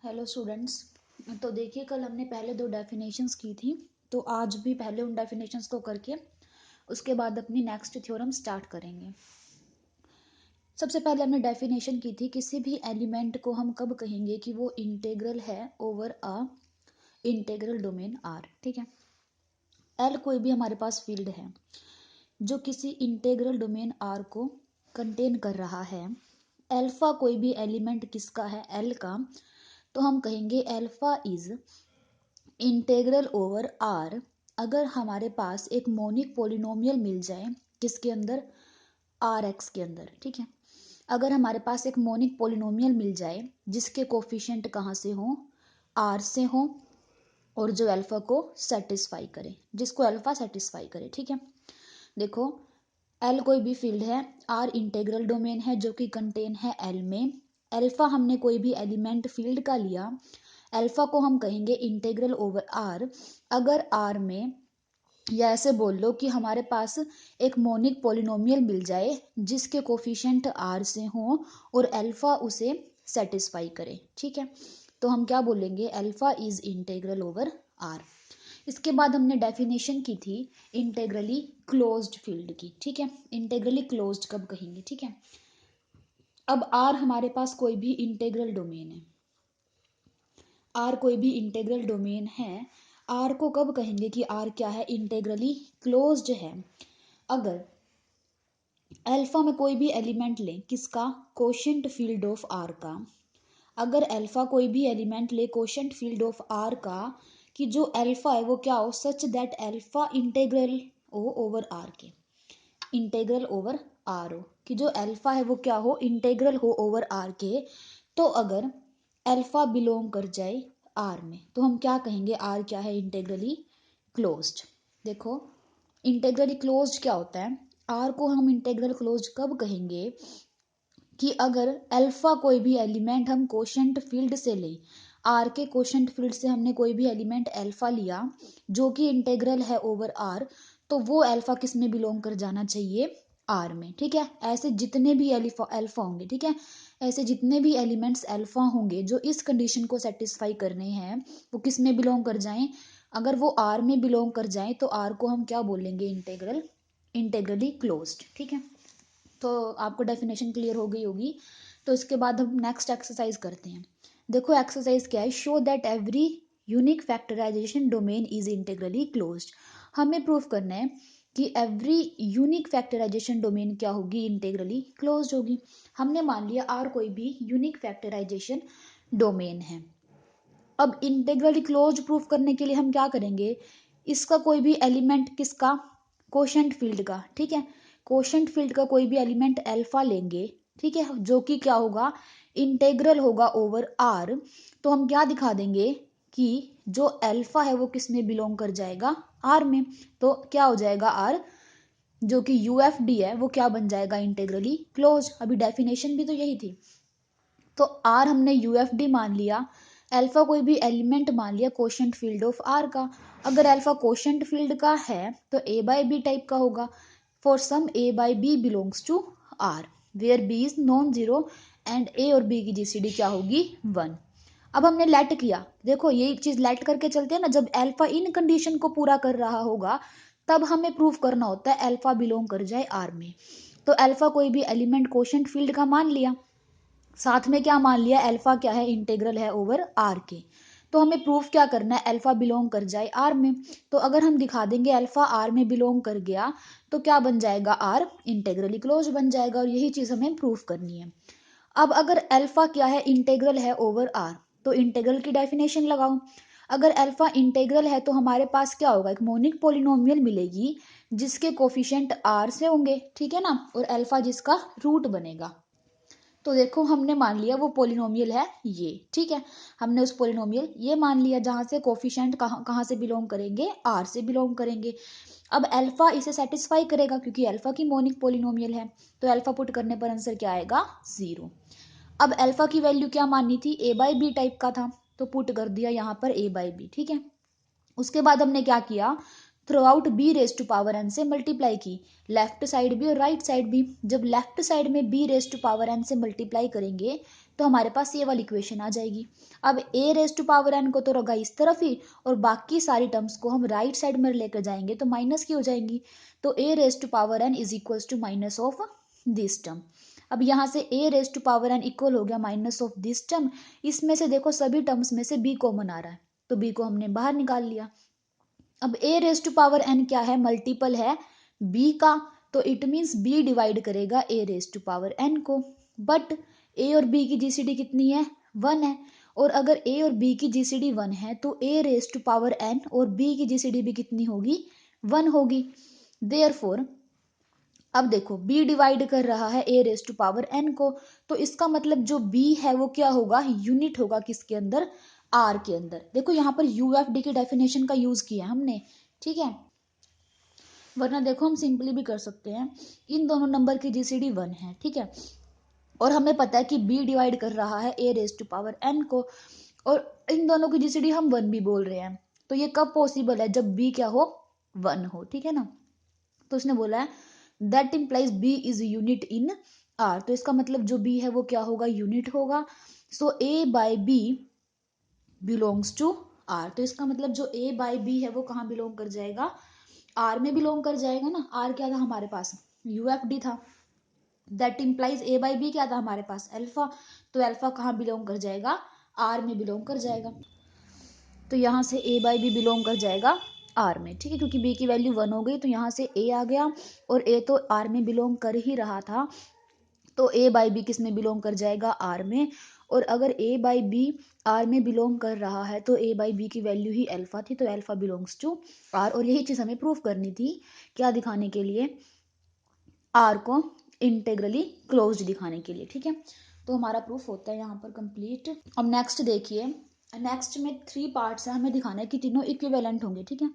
Hello students. तो देखिए, कल हमने पहले दो डेफिनेशंस की थी, तो आज भी पहले उन डेफिनेशंस को करके उसके बाद अपनी नेक्स्ट थ्योरम स्टार्ट करेंगे। सबसे पहले हमने डेफिनेशन की थी, किसी भी एलिमेंट को हम कब कहेंगे कि वो इंटेग्रल है over a integral domain are. ठीक है, एल कोई भी हमारे पास फील्ड है जो किसी इंटेग्रल डोमेन आर को कंटेन कर रहा है। एल्फा कोई भी एलिमेंट किसका है, एल का, तो हम कहेंगे alpha is integral over R. अगर हमारे पास एक मोनिक पोलिनोमियल मिल जाए किसके अंदर, आर एक्स के अंदर। ठीक है, अगर हमारे पास एक मोनिक पोलिनोमियल मिल जाए जिसके कोफिशिएंट कहाँ से हो, आर से हो, और जो अल्फा को सेटिस्फाई करे, जिसको अल्फा सेटिस्फाई करे। ठीक है, देखो, एल कोई भी फील्ड है, आर इंटेग्रल डोमेन है जो कि कंटेन है एल में। अल्फा हमने कोई भी एलिमेंट फील्ड का लिया, अल्फा को हम कहेंगे इंटेग्रल ओवर आर। अगर आर में, या ऐसे बोल लो कि हमारे पास एक मोनिक पोलिनोमियल मिल जाए जिसके कोफिशिएंट आर से हो और अल्फा उसे सेटिस्फाई करे। ठीक है, तो हम क्या बोलेंगे, alpha is integral over R. इसके बाद हमने डेफिनेशन की थी इंटेग्रली क्लोज्ड फील्ड की। ठीक है, इंटेग्रली क्लोज्ड कब कहेंगे। ठीक है, अब आर हमारे पास कोई भी इंटेग्रल डोमेन है, आर कोई भी इंटेग्रल डोमेन है, आर को कब कहेंगे कि आर क्या है, इंटेग्रली क्लोज्ड है। अगर अल्फा में कोई भी एलिमेंट ले किसका, कोशेंट फील्ड ऑफ आर का। अगर अल्फा कोई भी एलिमेंट ले कोशेंट फील्ड ऑफ आर का, कि जो अल्फा है वो क्या हो, सच दैट अल्फा इंटेग्रल हो ओवर आर के, इंटेग्रल ओवर आर हो, कि जो अल्फा है वो क्या हो, इंटेग्रल हो ओवर आर के। तो अगर अल्फा बिलोंग कर जाए आर में, तो हम क्या कहेंगे, आर क्या है, इंटेग्रली क्लोज्ड। देखो, इंटेग्रली क्लोज्ड क्या होता है, आर को हम इंटेग्रल क्लोज्ड कब कहेंगे कि अगर अल्फा कोई भी एलिमेंट हम कोशेंट फील्ड से ले, आर के कोशेंट फील्ड से हमने कोई भी एलिमेंट अल्फा लिया जो कि इंटेग्रल है ओवर आर, तो वो अल्फा किस में बिलोंग कर जाना चाहिए, आर में। ठीक है, ऐसे जितने भी अल्फा होंगे, ठीक है, ऐसे जितने भी एलिमेंट्स अल्फा होंगे जो इस कंडीशन को सेटिस्फाई करने हैं, वो किस में बिलोंग कर जाएं, अगर वो आर में बिलोंग कर जाएं तो आर को हम क्या बोलेंगे, इंटेग्रली क्लोज्ड। ठीक है, तो आपको डेफिनेशन क्लियर हो गई होगी। तो इसके बाद हम नेक्स्ट एक्सरसाइज करते हैं। देखो एक्सरसाइज क्या है, show that every unique factorization domain is integrally closed. हमें प्रूफ करना है कि एवरी यूनिक फैक्टराइजेशन डोमेन क्या होगी, इंटेग्रली क्लोज्ड होगी। हमने मान लिया आर कोई भी यूनिक फैक्टराइजेशन डोमेन है। अब इंटेग्रली क्लोज्ड प्रूफ करने के लिए हम क्या करेंगे, इसका कोई भी एलिमेंट किसका, कोशेंट फील्ड का। ठीक है, कोशेंट फील्ड का कोई भी एलिमेंट अल्फा लेंगे, ठीक है, जो कि क्या होगा, इंटेग्रल होगा ओवर आर। तो हम क्या दिखा देंगे कि जो अल्फा है वो किस में बिलोंग कर जाएगा, आर में। तो क्या हो जाएगा, आर जो कि यूएफडी है वो क्या बन जाएगा, इंटेग्रली क्लोज। अभी डेफिनेशन भी तो यही थी। तो आर हमने यूएफडी मान लिया, अल्फा कोई भी एलिमेंट मान लिया कोशेंट फील्ड ऑफ आर का। अगर अल्फा कोशेंट फील्ड का है तो ए बाई बी टाइप का होगा, for some A by B belongs to R where B is non zero and A और बी की जीसीडी क्या होगी, 1। अब हमने लेट किया, देखो ये चीज लेट करके चलते हैं ना, जब अल्फा इन कंडीशन को पूरा कर रहा होगा तब हमें प्रूफ करना होता है अल्फा बिलोंग कर जाए आर में। तो अल्फा कोई भी एलिमेंट कोशेंट फील्ड का मान लिया, साथ में क्या मान लिया, अल्फा क्या है, इंटेग्रल है ओवर आर के। तो हमें प्रूफ क्या करना है, अल्फा बिलोंग कर जाए आर में। तो अगर हम दिखा देंगे अल्फा आर में बिलोंग कर गया तो क्या बन जाएगा, आर इंटेग्रली क्लोज बन जाएगा, और यही चीज हमें प्रूफ करनी है। अब अगर अल्फा क्या है, इंटेग्रल है ओवर आर, तो इंटेग्रल की डेफिनेशन लगाओ। अगर अल्फा इंटेग्रल है तो हमारे पास क्या होगा, एक मोनिक पोलिनोमियल मिलेगी जिसके कोफिशिएंट आर से होंगे, ठीक है ना, और अल्फा जिसका रूट बनेगा। तो देखो हमने मान लिया वो पोलिनोमियल है ये, ठीक है, हमने उस पोलिनोमियल ये मान लिया जहां से कोफिशिएंट कहाँ कहाँ से बिलोंग करेंगे, आर से बिलोंग करेंगे। अब अल्फा इसे सेटिस्फाई करेगा क्योंकि अल्फा की मोनिक पोलिनोमियल है, तो अल्फा पुट करने पर आंसर क्या आएगा, 0। अब अल्फा की वैल्यू क्या माननी थी, ए बाई बी टाइप का था, तो पुट कर दिया यहाँ पर ए बाई बी। ठीक है, उसके बाद हमने क्या किया, throughout B raise to power N से मल्टीप्लाई की, लेफ्ट साइड भी और राइट साइड भी। जब लेफ्ट साइड में B raise to power N से मल्टीप्लाई करेंगे तो हमारे पास ये वाली इक्वेशन आ जाएगी। अब ए रेज टू पावर एन को तो रखा इस तरफ ही, और बाकी सारी टर्म्स को हम राइट साइड में लेकर जाएंगे तो माइनस की हो जाएंगी। तो A raise to power N is equal to minus of this term. अब यहाँ से A raise to power N equal हो गया माइनस ऑफ दिस टर्म। इसमें से देखो सभी टर्म्स में से बी कॉमन आ रहा है, तो बी को हमने बाहर निकाल लिया। अब ए रेज टू पावर एन क्या है, मल्टीपल है बी का, तो इट मीन्स बी डिवाइड करेगा ए रेज टू पावर एन को। बट ए और बी की जीसीडी कितनी है, 1 है, और अगर ए और बी की जीसीडी 1 है तो A raise to power N और बी की जीसीडी भी कितनी होगी, 1 होगी। देयरफॉर अब देखो b डिवाइड कर रहा है a raise to power n को, तो इसका मतलब जो b है वो क्या होगा, यूनिट होगा किसके अंदर, r के अंदर। देखो यहाँ पर ufd की डेफिनेशन का यूज किया हमने, ठीक है, वरना देखो हम सिंपली भी कर सकते हैं। इन दोनों नंबर की जीसीडी 1 है, ठीक है, और हमें पता है कि b डिवाइड कर रहा है a raise to power n को, और इन दोनों की जीसीडी हम 1 भी बोल रहे हैं। तो ये कब पॉसिबल है, जब b क्या हो, 1 हो, ठीक है ना। तो उसने बोला है that implies B is unit in R, तो इसका मतलब जो बी है वो क्या होगा, यूनिट होगा। So A by B belongs to R, तो इसका मतलब जो ए बाय बी है वो कहाँ बिलोंग कर जाएगा, आर में बिलोंग कर जाएगा ना। आर क्या था हमारे पास, यूएफडी था। That implies A by B क्या था हमारे पास, अल्फा, तो अल्फा कहाँ बिलोंग कर जाएगा, आर में बिलोंग कर जाएगा। तो यहाँ से ए बाई बी बिलोंग कर जाएगा आर में, ठीक है, क्योंकि बी की वैल्यू 1 हो गई तो यहाँ से ए आ गया, और ए तो आर में बिलोंग कर ही रहा था, तो ए बाई बी किस में बिलोंग कर जाएगा, आर में। और अगर ए बाई बी आर में बिलोंग कर रहा है तो ए बाई बी की वैल्यू ही अल्फा थी, तो अल्फा बिलोंग्स टू आर। और यही चीज़ हमें प्रूफ करनी थी, क्या दिखाने के लिए, आर को इंटेग्रली क्लोज्ड दिखाने के लिए, ठीक है। तो हमारा प्रूफ होता है यहाँ पर कंप्लीट। अब नेक्स्ट देखिए, नेक्स्ट में 3 पार्ट्स है, हमें दिखाना है कि तीनों इक्विवेलेंट होंगे, ठीक है।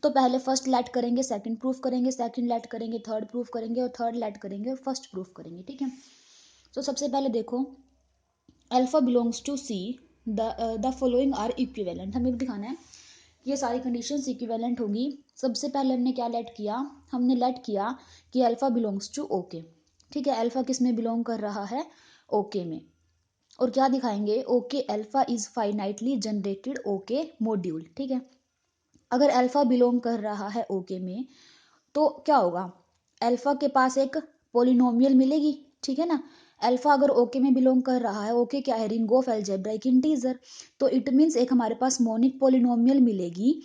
तो पहले फर्स्ट लेट करेंगे, सेकंड प्रूफ करेंगे, सेकंड लेट करेंगे, थर्ड प्रूफ करेंगे, और थर्ड लेट करेंगे और फर्स्ट प्रूफ करेंगे, ठीक है। तो सबसे पहले देखो, alpha belongs to C, the following are equivalent, हमें दिखाना है ये सारी कंडीशंस इक्विवेलेंट होगी। सबसे पहले हमने क्या लेट किया, हमने लेट किया कि अल्फा बिलोंग्स टू ओके, ठीक है। अल्फा किस में बिलोंग कर रहा है, ओके में। और क्या दिखाएंगे, okay alpha is finitely generated okay module, ठीक है। अगर अल्फा बिलोंग कर रहा है ओके में तो क्या होगा, अल्फा के पास एक पोलिनोमियल मिलेगी, ठीक है ना। अल्फा अगर ओके में बिलोंग कर रहा है, ओके क्या है, रिंग ऑफ अलजेब्राइक इंटीजर, तो इट मीन्स एक हमारे पास मोनिक पोलिनोमियल मिलेगी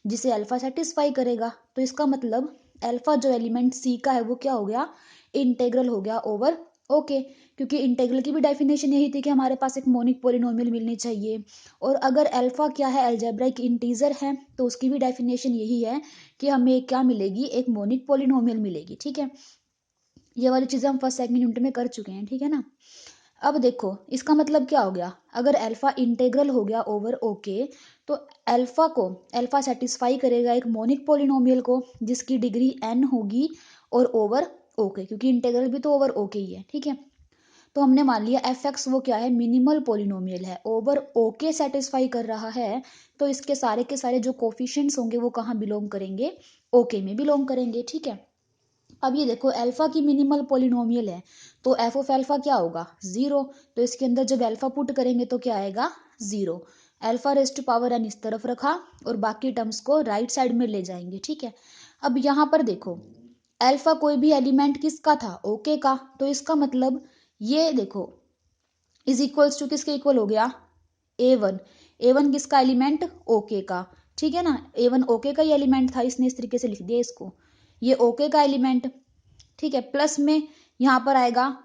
जिसे अल्फा सेटिस्फाई करेगा। तो इसका मतलब अल्फा जो एलिमेंट सी का है वो क्या हो गया, इंटेग्रल हो गया ओवर ओके, क्योंकि इंटेग्रल की भी डेफिनेशन यही थी कि हमारे पास एक मोनिक पोलिनोमियल मिलनी चाहिए। और अगर अल्फा क्या है, अलजेब्राइक इंटीजर है, तो उसकी भी डेफिनेशन यही है कि हमें क्या मिलेगी, एक मोनिक पोलिनोमियल मिलेगी, ठीक है। ये वाली चीजें हम फर्स्ट सेकंड यूनिट में कर चुके हैं, ठीक है ना। अब देखो इसका मतलब क्या हो गया, अगर अल्फा इंटेग्रल हो गया ओवर ओके, तो अल्फा को, अल्फा सेटिस्फाई करेगा एक मोनिक पोलिनोमियल को जिसकी डिग्री n होगी, और ओवर ओके, क्योंकि इंटेग्रल भी तो ओवर ओके ही है, ठीक है। तो हमने मान लिया एफ एक्स वो क्या है, मिनिमल पोलिनोमियल है, ओवर ओके सेटिस्फाई कर रहा है, तो इसके सारे के सारे जो कोफिशिएंट्स होंगे वो कहाँ बिलोंग करेंगे, ओके में बिलोंग करेंगे, ठीक है। अब ये देखो अल्फा की मिनिमल पोलिनोमियल है, तो एफ ऑफ अल्फा क्या होगा, 0, तो इसके अंदर जब अल्फा पुट करेंगे तो क्या आएगा, 0। Alpha raise to power N इस तरफ रखा और बाकी टर्म्स को राइट साइड में ले जाएंगे, ठीक है। अब यहाँ पर देखो अल्फा कोई भी एलिमेंट किसका था, ओके का, तो इसका मतलब ये देखो इज इक्वल्स टू किसके इक्वल हो गया, A1, A1 किसका एलिमेंट, ओके का, ठीक है ना। A1 ओके का ही एलिमेंट था, इसने इस तरीके से लिख दिया इसको, ये ओके का एलिमेंट, ठीक है। प्लस में यहाँ पर आएगा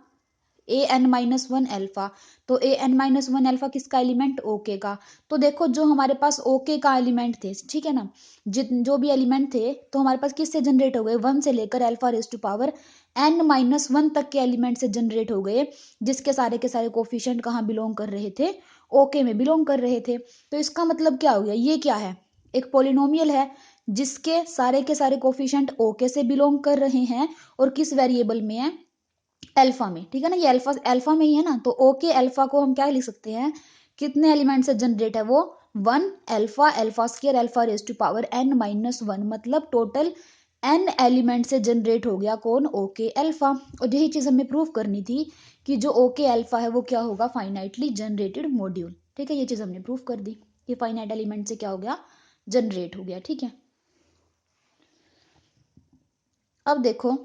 an-1 अल्फा, तो an-1 अल्फा किसका एलिमेंट, ओके का। तो देखो जो हमारे पास ओके का एलिमेंट थे, ठीक है ना, जो भी एलिमेंट थे तो हमारे पास किससे जनरेट हो गए, 1 से लेकर alpha raise to power n-1 तक के एलिमेंट से जनरेट हो गए, जिसके सारे के सारे कोफिशिएंट कहाँ बिलोंग कर रहे थे, ओके में बिलोंग कर रहे थे। तो इसका मतलब क्या हो गया, ये क्या है, एक पोलिनोमियल है जिसके सारे के सारे कोफिशिएंट ओके से बिलोंग कर रहे हैं, और किस वेरिएबल में है, अल्फा में, ठीक है ना। ये अल्फा अल्फा में ही है ना, तो ओके अल्फा को हम क्या लिख सकते हैं, कितने एलिमेंट से जनरेट है वो, 1 alpha alpha square alpha raise to power n minus 1, मतलब टोटल n एलिमेंट से जनरेट हो गया कौन, ओके अल्फा। और यही चीज हमें प्रूव करनी थी कि जो ओके अल्फा है वो क्या होगा, फाइनाइटली जनरेटेड मॉड्यूल। ठीक है, ये चीज हमने प्रूव कर दी कि फाइनाइट एलिमेंट से क्या हो गया, जनरेट हो गया। ठीक है, अब देखो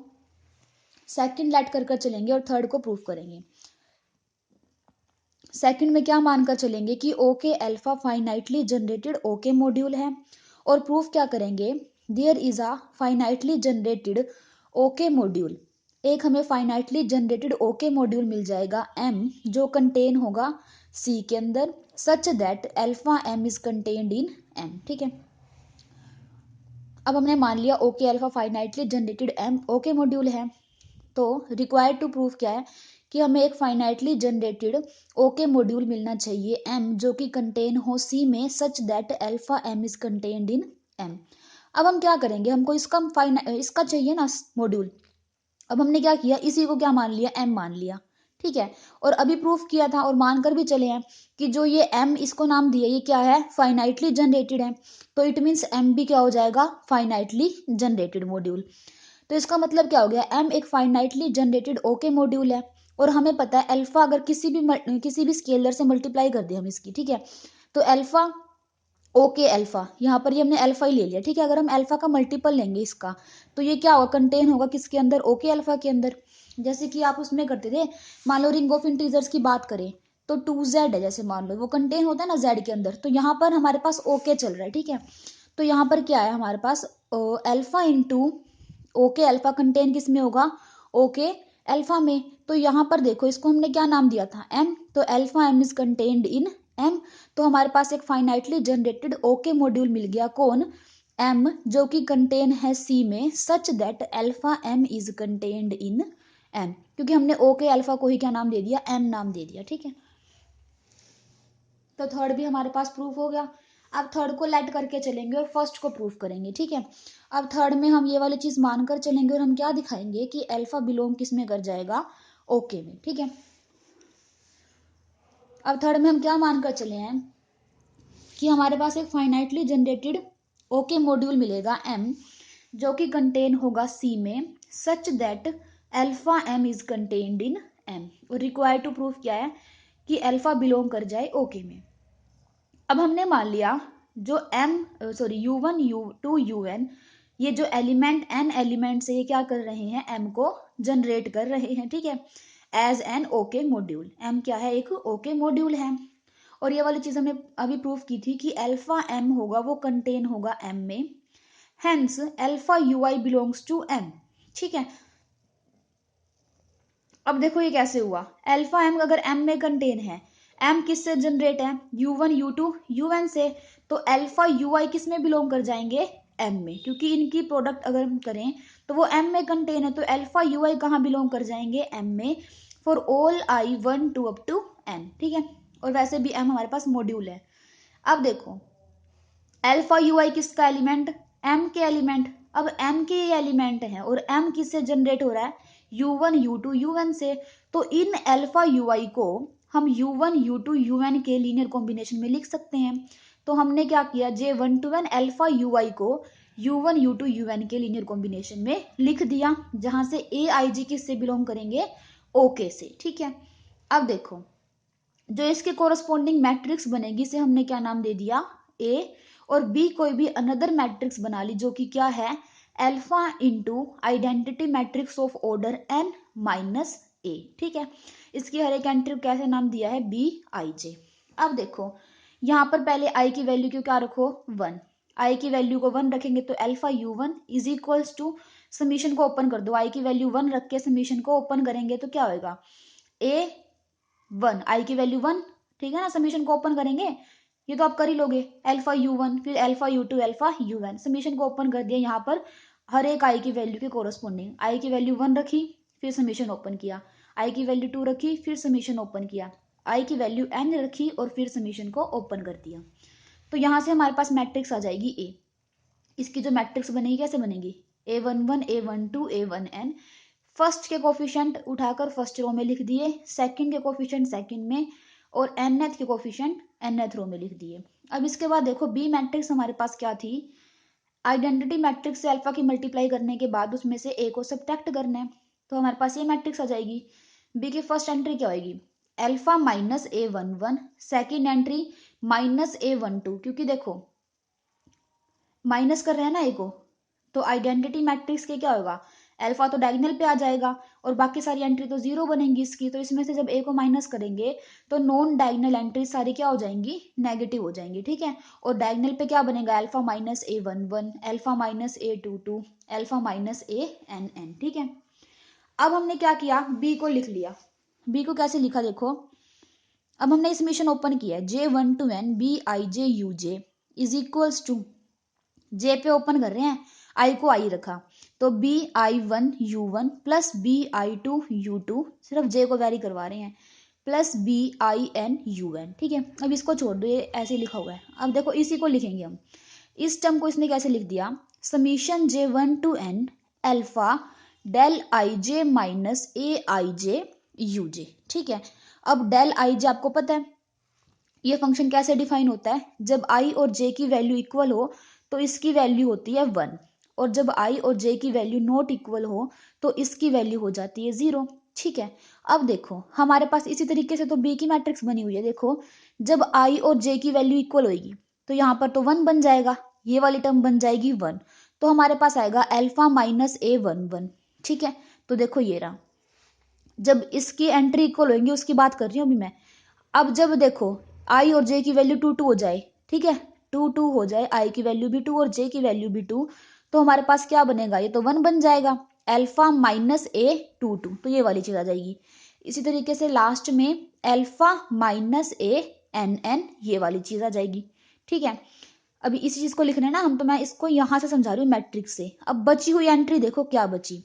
सेकंड लेट कर चलेंगे और थर्ड को प्रूव करेंगे। सेकंड में क्या मानकर चलेंगे कि okay alpha finitely generated okay module है, और प्रूफ क्या करेंगे, there is a finitely generated okay module. एक हमें फाइनाइटली जनरेटेड ओके मॉड्यूल मिल जाएगा एम, जो कंटेन होगा सी के अंदर, such that alpha M is contained in M. ठीक है, अब हमने मान लिया okay alpha finitely generated M okay module है, तो रिक्वायर्ड टू प्रूफ क्या है कि हमें एक फाइनाइटली जनरेटेड ओके मॉड्यूल मिलना चाहिए एम, जो कि कंटेन हो सी में, such that alpha M is contained in M. अब हम क्या करेंगे, हमको इसका चाहिए ना मॉड्यूल। अब हमने क्या किया, इसी को क्या मान लिया, एम मान लिया। ठीक है, और अभी प्रूफ किया था और मानकर भी चले हैं कि जो ये एम इसको नाम दिया, ये क्या है, फाइनाइटली जनरेटेड है, तो इट मीन्स एम भी क्या हो जाएगा, फाइनाइटली जनरेटेड मॉड्यूल। तो इसका मतलब क्या हो गया, एम एक फाइनाइटली जनरेटेड ओके मॉड्यूल है, और हमें पता है अल्फा अगर किसी भी स्केलर से मल्टीप्लाई कर दे हम इसकी, ठीक है, तो अल्फा ओके अल्फा, यहाँ पर ये हमने अल्फा ही ले लिया। ठीक है, अगर हम अल्फा का मल्टीपल लेंगे इसका, तो ये क्या होगा, कंटेन होगा किसके अंदर, ओके अल्फा के अंदर। जैसे कि आप उसमें करते थे, मान लो रिंग ऑफ इंटीजर्स की बात करें तो 2z है, जैसे मान लो वो कंटेन होता है ना z के अंदर, तो यहाँ पर हमारे पास ओके चल रहा है। ठीक है, तो यहाँ पर क्या है हमारे पास alpha into okay alpha contain किस में होगा, ओके अल्फा में। तो यहाँ पर देखो इसको हमने क्या नाम दिया था, एम, तो alpha M is contained in M, तो हमारे पास एक फाइनाइटली जनरेटेड ओके मॉड्यूल मिल गया कौन, एम, जो कि कंटेन है सी में, such that alpha M is contained in M, क्योंकि हमने ओके अल्फा को ही क्या नाम दे दिया, एम नाम दे दिया। ठीक है, तो थर्ड भी हमारे पास प्रूफ हो गया। अब थर्ड को लेट करके चलेंगे और फर्स्ट को प्रूफ करेंगे। ठीक है, अब थर्ड में हम ये वाली चीज मानकर चलेंगे और हम क्या दिखाएंगे कि अल्फा बिलोंग किस में कर जाएगा, ओके में। ठीक है, अब थर्ड में हम क्या मानकर चले हैं कि हमारे पास एक फाइनाइटली जनरेटेड ओके मॉड्यूल मिलेगा एम, जो कि कंटेन होगा सी में, such that alpha M is contained in M, और रिक्वायर्ड टू प्रूफ क्या है कि अल्फा बिलोंग कर जाए ओके में। अब हमने मान लिया जो u1 u2 un, ये जो एलिमेंट n एलिमेंट से ये क्या कर रहे हैं, m को जनरेट कर रहे हैं। ठीक है, as an okay module, m क्या है, एक ओके मॉड्यूल है। और ये वाली चीज हमने अभी प्रूफ की थी कि अल्फा m होगा वो कंटेन होगा m में, hence alpha ui belongs to m। ठीक है, अब देखो ये कैसे हुआ, अल्फा एम अगर एम में कंटेन है, एम किससे जनरेट है, u1 u2 un से, तो अल्फा ui किस में बिलोंग कर जाएंगे, एम में, क्योंकि इनकी प्रोडक्ट अगर हम करें तो वो एम में कंटेन है, तो अल्फा ui कहाँ बिलोंग कर जाएंगे, एम में, for all I 1 2 up to n। ठीक है, और वैसे भी एम हमारे पास मॉड्यूल है। अब देखो अल्फा ui किसका एलिमेंट, m के एलिमेंट। अब m के ये एलिमेंट है और m किससे जनरेट हो रहा है, u1 u2 un से, तो इन अल्फा ui को हम u1 u2 un के लीनियर कॉम्बिनेशन में लिख सकते हैं। तो हमने क्या किया, J121 अल्फा ui को u1 u2 un के लीनियर कॉम्बिनेशन में लिख दिया, जहां से ए आई जी किससे बिलोंग करेंगे, ओके से। ठीक है, अब देखो जो इसके कोरस्पॉन्डिंग मैट्रिक्स बनेगी इसे हमने क्या नाम दे दिया, ए, और बी कोई भी अनदर मैट्रिक्स बना ली जो कि क्या है, alpha into identity matrix of order N minus A. ठीक है, इसकी हर एक एंट्री कैसे नाम दिया है, बी आई जे। अब देखो यहाँ पर पहले आई की वैल्यू क्यों क्या रखो, 1, आई की वैल्यू को 1 रखेंगे तो alpha u1 is equals to, summation को ओपन कर दो, आई की वैल्यू 1 रख के समीशन को ओपन करेंगे तो क्या होगा, ए 1, आई की वैल्यू 1। ठीक है ना, समीशन को ओपन करेंगे, ये तो आप कर ही लोगे, अल्फा u1 फिर alpha u2 alpha un, summation को ओपन कर दिया, यहाँ पर हर एक आई की वैल्यू के कोरस्पोंडिंग, आई की वैल्यू 1 रखी फिर समीशन ओपन किया, आई की वैल्यू 2 रखी फिर समीशन ओपन किया, आई की वैल्यू n रखी और फिर समीशन को ओपन कर दिया। तो यहाँ से हमारे पास मैट्रिक्स आ जाएगी ए। इसकी जो मैट्रिक्स बनेगी कैसे बनेगी, a11 a12 a1n, फर्स्ट के कोफिशिएंट उठाकर फर्स्ट रो में लिख दिए, सेकंड के कोफिशिएंट सेकंड में, और nth के कोफिशिएंट nth रो में लिख दिए। अब इसके बाद देखो बी मैट्रिक्स हमारे पास क्या थी, आइडेंटिटी मैट्रिक्स से अल्फा की मल्टीप्लाई करने के बाद उसमें से ए को सब्ट्रैक्ट करना है, तो हमारे पास ये मैट्रिक्स आ जाएगी। बी की फर्स्ट एंट्री क्या होगी, alpha minus A11, second entry minus A12, क्योंकि देखो माइनस कर रहे हैं ना ए को, तो आइडेंटिटी मैट्रिक्स के क्या होगा, अल्फा तो डायगोनल पे आ जाएगा और बाकी सारी एंट्री तो जीरो बनेंगी इसकी, तो इसमें से जब ए को माइनस करेंगे तो नॉन डायगोनल एंट्री सारी क्या हो जाएंगी, नेगेटिव हो जाएंगी, ठीक है। और डायगोनल पे क्या बनेगा, alpha minus A11, alpha minus A22, alpha minus ANN, ठीक है। अब हमने क्या किया, बी को लिख लिया। बी को कैसे लिखा देखो, अब हमने इस मिशन ओपन किया है, J1 to N BIJ is equals to, J पे ओपन कर रहे हैं, आई को आई रखा, तो BI1U1 प्लस BI2U2, सिर्फ जे को वेरी करवा रहे हैं, प्लस BINUN, ठीक है। अब इसको छोड़ दो, ये ऐसे लिखा हुआ है। अब देखो इसी को लिखेंगे हम, इस टर्म को इसने कैसे लिख दिया, summation J1 to N alpha del IJ minus AIJ ठीक है। अब डेल IJ आपको पता है ये फंक्शन कैसे डिफाइन होता है, जब आई और जे की वैल्यू इक्वल हो तो इसकी वैल्यू होती है 1, और जब आई और जे की वैल्यू नॉट इक्वल हो तो इसकी वैल्यू हो जाती है 0, ठीक है। अब देखो हमारे पास इसी तरीके से तो बी की मैट्रिक्स बनी हुई है, देखो जब आई और जे की वैल्यू इक्वल होगी तो यहाँ पर तो 1 बन जाएगा, ये वाली टर्म बन जाएगी 1, तो हमारे पास आएगा अल्फा माइनस A11, ठीक है। तो देखो ये रहा, जब इसकी एंट्री इक्वल होंगी उसकी बात कर रही हूँ अभी मैं। अब जब देखो आई और जे की वैल्यू 2 हो जाए, ठीक है, 2 हो जाए, आई की वैल्यू भी 2 और जे की वैल्यू भी 2, तो हमारे पास क्या बनेगा, ये तो 1 बन जाएगा, अल्फा माइनस A22, तो ये वाली चीज आ जाएगी। इसी तरीके से लास्ट में अल्फा माइनस ANN, ये वाली चीज आ जाएगी, ठीक है। अभी इसी चीज को लिखना है ना हम, तो मैं इसको यहां से समझा रही हूँ मैट्रिक्स से। अब बची हुई एंट्री देखो क्या बची,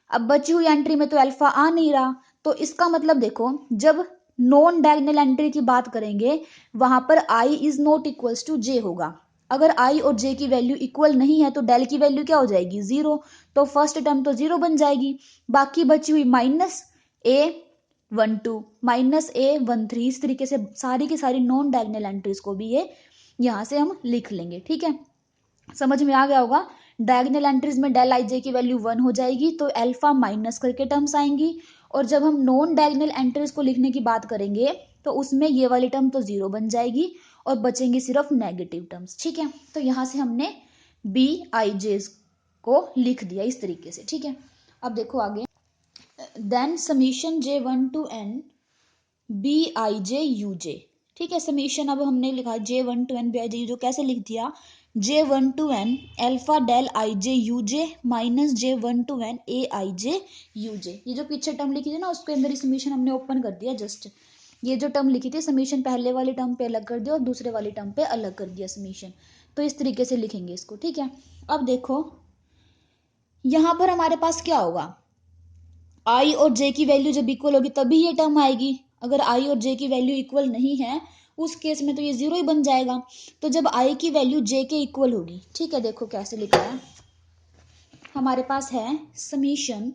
अब बची हुई एंट्री में तो अल्फा आ नहीं रहा, तो इसका मतलब देखो जब नॉन डायगोनल एंट्री की बात करेंगे वहां पर I is not equals to जे होगा। अगर आई और जे की वैल्यू इक्वल नहीं है तो डेल की वैल्यू क्या हो जाएगी, 0, तो फर्स्ट टर्म तो 0 बन जाएगी, बाकी बची हुई माइनस A12 माइनस A13, इस तरीके से सारी की सारी नॉन डायगोनल एंट्रीज को भी ये यहां से हम लिख लेंगे, ठीक है। समझ में आ गया होगा, डायगोनल एंट्रीज में डेल आई जे की वैल्यू 1 हो जाएगी तो अल्फा माइनस करके टर्म्स आएंगी, और जब हम नॉन डायगोनल एंट्रीज को लिखने की बात करेंगे तो उसमें ये वाली टर्म तो 0 बन जाएगी और बचेंगी सिर्फ नेगेटिव टर्म्स, ठीक है। तो यहां से हमने BIJ को लिख दिया इस तरीके से, ठीक है। अब देखो आगे, then summation J1 to N BIJ ठीक है। समीशन अब हमने लिखा J1 to N BIJ कैसे लिख दिया, J1 to N alpha del IJ minus J1 to N AIJ, ये जो पीछे टर्म लिखी थी ना उसके अंदर समीशन हमने ओपन कर दिया, जस्ट ये जो टर्म लिखी थी समीशन पहले वाली टर्म पे अलग कर दिया और दूसरे वाली टर्म पे अलग कर दिया समीशन, तो इस तरीके से लिखेंगे इसको, ठीक है। अब देखो यहां पर हमारे पास क्या होगा, आई और जे की वैल्यू जब इक्वल होगी तभी ये टर्म आएगी, अगर आई और जे की वैल्यू इक्वल नहीं है उस केस में तो ये 0 ही बन जाएगा, तो जब आई की वैल्यू जे के इक्वल होगी, ठीक है। देखो कैसे लिखा है, हमारे पास है summation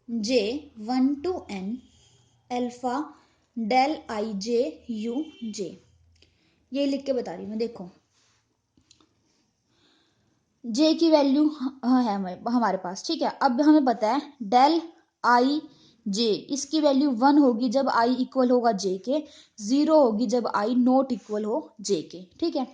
J1 to N alpha del IJ ये लिख के बता रही हूँ मैं, देखो जे की वैल्यू है हमारे पास, ठीक है। अब हमें पता है डेल आई जे, इसकी वैल्यू 1 होगी जब आई इक्वल होगा जे के, 0 होगी जब आई नॉट इक्वल हो जे के, ठीक है।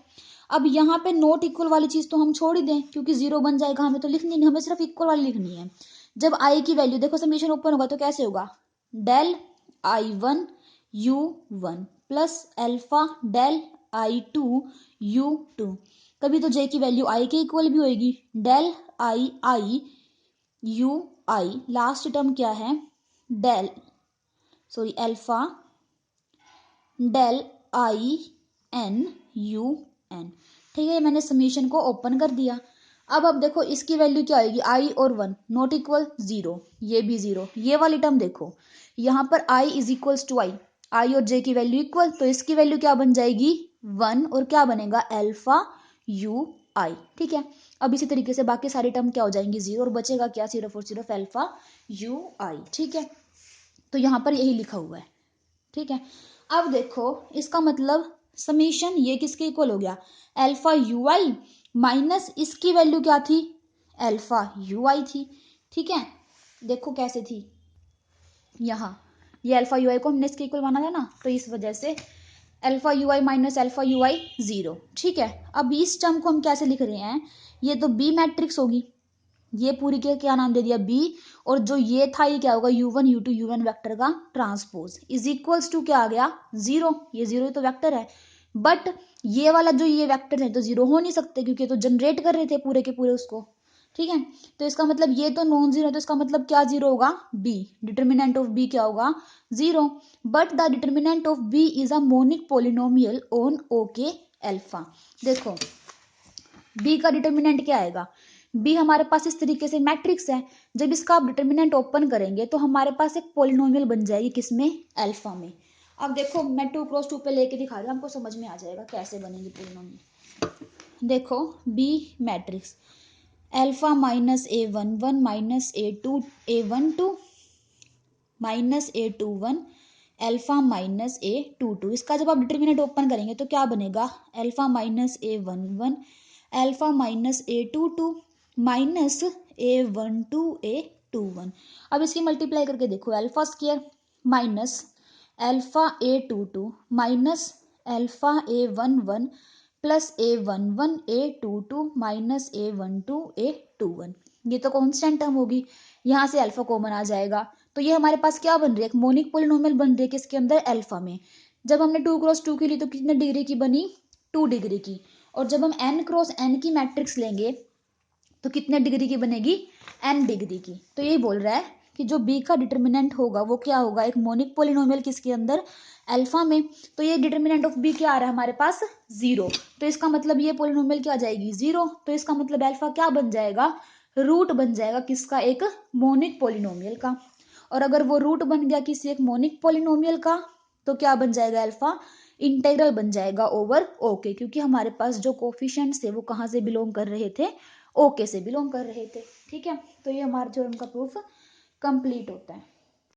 अब यहाँ पे नॉट इक्वल वाली चीज तो हम छोड़ ही दें क्योंकि 0 बन जाएगा, हमें तो लिखनी नहीं, हमें सिर्फ इक्वल वाली लिखनी है। जब आई की वैल्यू देखो समीशन ओपन होगा तो कैसे होगा, del I1U1 plus alpha del I2U2, कभी तो जे की वैल्यू आई के इक्वल भी होगी, del I U I, last term क्या है, डेल अल्फा डेल INUN, ठीक है। मैंने समीशन को ओपन कर दिया। अब देखो इसकी वैल्यू क्या होगी, आई और 1 नॉट इक्वल 0, ये भी 0, ये वाली टर्म देखो यहाँ पर आई इज इक्वल्स टू आई और जे की वैल्यू इक्वल, तो इसकी वैल्यू क्या बन जाएगी 1, और क्या बनेगा अल्फा यू आई, ठीक है। अब इसी तरीके से बाकी सारी टर्म क्या हो जाएंगी 0, और बचेगा क्या, सिर्फ और सिर्फ अल्फा यू आई, ठीक है। तो यहाँ पर यही लिखा हुआ है, ठीक है। अब देखो इसका मतलब समीशन ये किसके इक्वल हो गया, अल्फा यू आई माइनस इसकी वैल्यू क्या थी, अल्फा यू आई थी। ठीक है, देखो कैसे थी, यहाँ ये अल्फा यू आई को हमने इसके इक्वल माना था ना, तो इस वजह से alpha U I minus alpha U I 0। ठीक है, अब इस टर्म को हम कैसे लिख रहे हैं, ये तो बी मैट्रिक्स होगी, ये पूरी के क्या नाम दे दिया बी, और जो ये था ये क्या होगा u1 u2 u1 वेक्टर का ट्रांसपोज इज इक्वल्स टू क्या आ गया 0, ये 0 तो वेक्टर है, बट ये वाला जो ये वेक्टर है तो 0 हो नहीं सकते क्योंकि तो जनरेट कर रहे थे पूरे के पूरे उसको। ठीक है, तो इसका मतलब ये तो नॉन जीरो है, तो इसका मतलब क्या 0 होगा, बी, डिटर्मिनेंट ऑफ बी क्या होगा 0, but the determinant of B is a monic polynomial on okay alpha. देखो बी का डिटर्मिनेंट क्या आएगा, बी हमारे पास इस तरीके से मैट्रिक्स है, जब इसका आप डिटर्मिनेंट ओपन करेंगे तो हमारे पास एक पोलिनोमियल बन जाएगी किसमें, अल्फा में। अब देखो मैं 2x2 पे लेके दिखा रही हूँ, आपको समझ में आ जाएगा कैसे बनेगी पोलिनोमियल। देखो B matrix alpha minus A11 minus A12 minus A21 alpha minus A22, इसका जब आप डिटर्मिनेंट ओपन करेंगे तो क्या बनेगा, alpha minus A11 alpha minus A22 minus A12 A21। अब इसकी मल्टीप्लाई करके देखो, alpha square minus alpha A22 minus alpha A11 plus A11 A22 minus A12 A21, ये तो कांस्टेंट टर्म होगी, यहाँ से अल्फा कॉमन आ जाएगा, तो ये हमारे पास क्या बन रही है, एक मोनिक पोलिनोमियल बन रही है किसके अंदर, अल्फा में। जब हमने 2x2 की ली तो कितने डिग्री की बनी, 2 डिग्री की, और जब हम n×n की मैट्रिक्स लेंगे तो कितने डिग्री की बनेगी, n डिग्री की। तो यही बोल रहा है कि जो b का डिटर्मिनेंट होगा वो क्या होगा, एक मोनिक पोलिनोमियल किसके अंदर, अल्फा में। तो ये डिटर्मिनेंट ऑफ b क्या आ रहा है हमारे पास 0, तो इसका मतलब ये पोलिनोमियल क्या आ जाएगी 0, तो इसका मतलब अल्फा क्या बन जाएगा, रूट बन जाएगा किसका, एक मोनिक पोलिनोमियल का। और अगर वो रूट बन गया किसी एक मोनिक पोलिनोमियल का तो क्या बन जाएगा, अल्फा इंटेग्रल बन जाएगा ओवर ओके, क्योंकि हमारे पास जो कोफिशिएंट्स थे वो कहाँ से बिलोंग कर रहे थे, ओके से बिलोंग कर रहे थे। ठीक है, तो ये हमारे थ्योरम का प्रूफ कंप्लीट होता है।